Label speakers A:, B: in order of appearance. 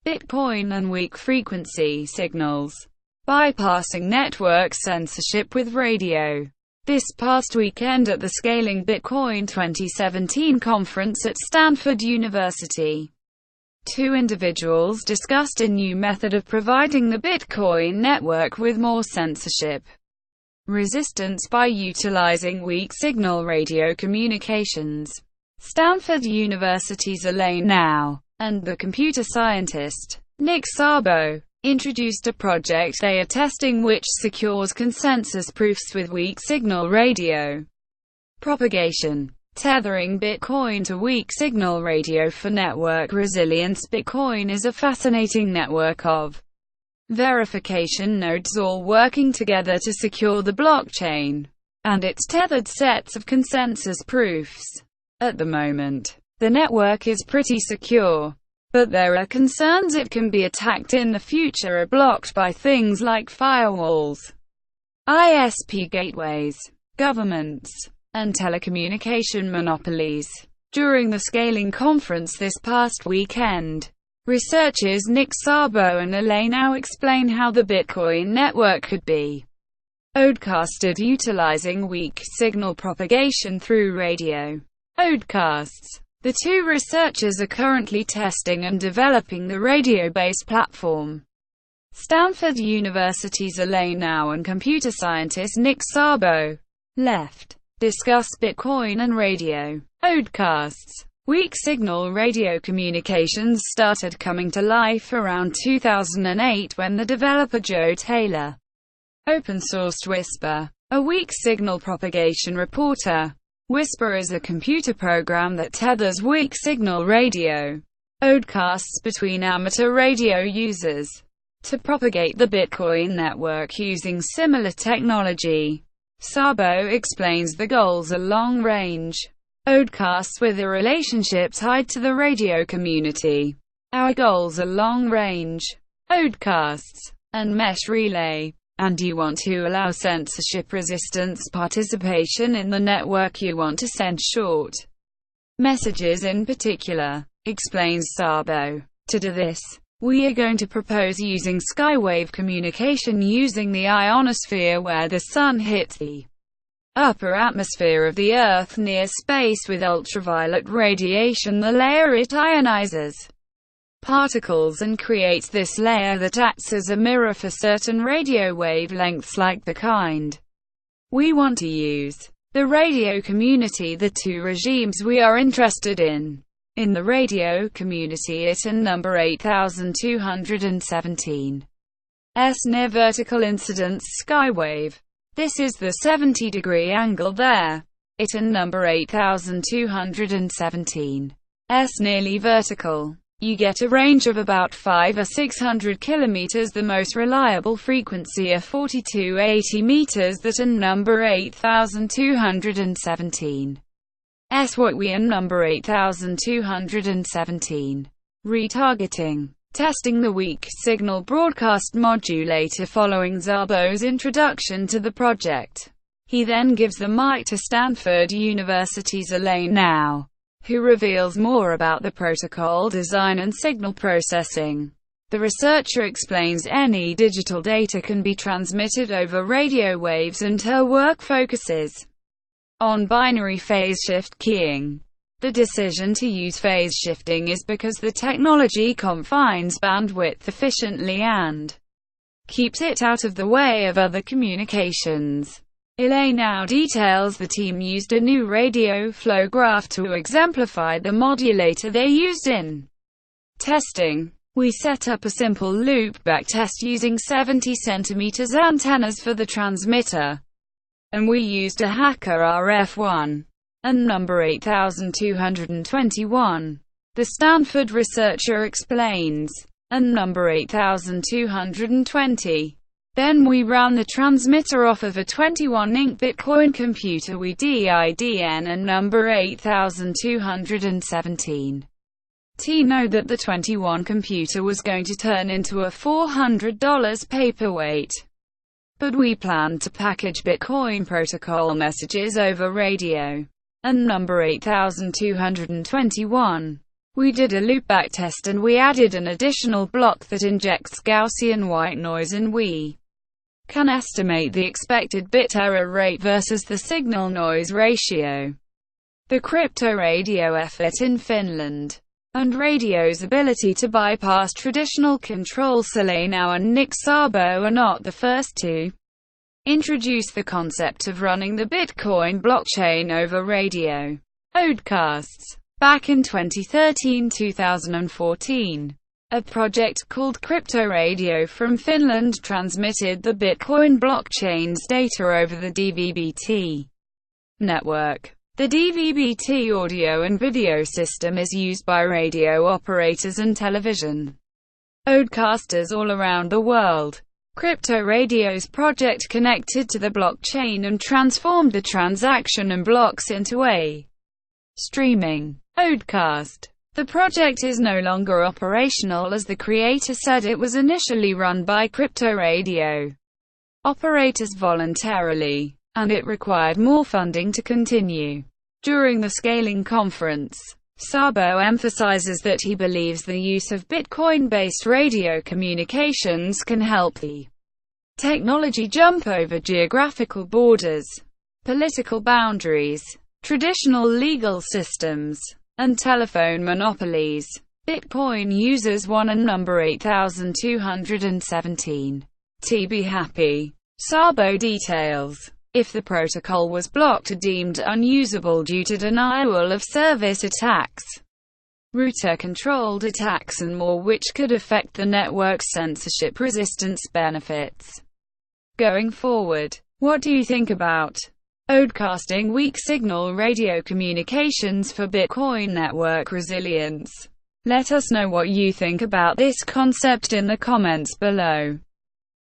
A: Bitcoin and weak frequency signals, bypassing network censorship with radio. This past weekend at the Scaling Bitcoin 2017 conference at Stanford University, two individuals discussed a new method of providing the Bitcoin network with more censorship resistance by utilizing weak-signal radio communications. Stanford University's Elaine Ou and the computer scientist Szabo introduced a project they are testing which secures consensus proofs with weak-signal radio propagation. Tethering Bitcoin to weak-signal radio for Network ResilienceBitcoin is a fascinating network of verification nodes all working together to secure the blockchain and its tethered sets of consensus proofs. At the moment, the network is pretty secure, but there are concerns it can be attacked in the future or blocked by things like firewalls, ISP gateways, governments, and telecommunication monopolies. During the Scaling conference this past weekend, researchers Szabo and Elaine Ou explain how the Bitcoin network could be oadcasted utilizing weak signal propagation through radio. Oadcasts. The two researchers are currently testing and developing the radio-based platform. Stanford University's Elaine Ou and computer scientist Szabo left discuss Bitcoin and radio. Oadcasts. Weak-signal radio communications started coming to life around 2008 when the developer Joe Taylor open-sourced Whisper, a weak-signal propagation reporter. Whisper is a computer program that tethers weak-signal radio oadcasts between amateur radio users to propagate the Bitcoin network using similar technology. Szabo explains the goals are long-range oadcasts with a relationship tied to the radio community. Our goals are long-range oadcasts and mesh relay. And you want to allow censorship resistance participation in the network. You want to send short messages in particular, explains Szabo. To do this, we are going to propose using skywave communication using the ionosphere where the sun hits the upper atmosphere of the Earth near space with ultraviolet radiation. The layer it ionizes particles and creates this layer that acts as a mirror for certain radio wavelengths like the kind we want to use. The radio community. The two regimes we are interested in the radio community it and number 8217 S near vertical incidence skywave. This is the 70-degree angle there. It and number 8217 S nearly vertical. You get a range of about 500 or 600 kilometers. The most reliable frequency are 4280 meters. That and number 8217 S what we and number 8217. Retargeting. Testing the weak signal broadcast modulator. Following Szabo's introduction to the project, he then gives the mic to Stanford University's Elaine Ou, who reveals more about the protocol design and signal processing. The researcher explains any digital data can be transmitted over radio waves and her work focuses on binary phase shift keying. The decision to use phase shifting is because the technology confines bandwidth efficiently and keeps it out of the way of other communications. Elaine Ou details the team used a new radio flow graph to exemplify the modulator they used in testing. We set up a simple loop-back test using 70 cm antennas for the transmitter, and we used a Hacker RF1 and number 8221. The Stanford researcher explains, and number 8220. Then we ran the transmitter off of a 21-inch Bitcoin computer with DIDN and number 8217. Note that the 21 computer was going to turn into a $400 paperweight. But we planned to package Bitcoin protocol messages over radio. And number 8221. We did a loopback test and we added an additional block that injects Gaussian white noise, and we can estimate the expected bit error rate versus the signal-noise ratio. The crypto radio effort in Finland and radio's ability to bypass traditional controls. Elaine Ou and Szabo are not the first to introduce the concept of running the Bitcoin blockchain over radio oadcasts. Back in 2013-2014, a project called Crypto Radio from Finland transmitted the Bitcoin blockchain's data over the DVB-T network. The DVB-T audio and video system is used by radio operators and television oadcasters all around the world. Crypto Radio's project connected to the blockchain and transformed the transaction and blocks into a streaming oadcast. The project is no longer operational, as the creator said it was initially run by crypto radio operators voluntarily, and it required more funding to continue. During the scaling conference, Szabo emphasizes that he believes the use of Bitcoin-based radio communications can help the technology jump over geographical borders, political boundaries, traditional legal systems, and telephone monopolies. Bitcoin users 1 and number 8217. Be happy. Szabo details. If the protocol was blocked or deemed unusable due to denial of service attacks, router-controlled attacks and more, which could affect the network's censorship resistance benefits. Going forward, what do you think about oadcasting weak-signal radio communications for Bitcoin network resilience? Let us know what you think about this concept in the comments below.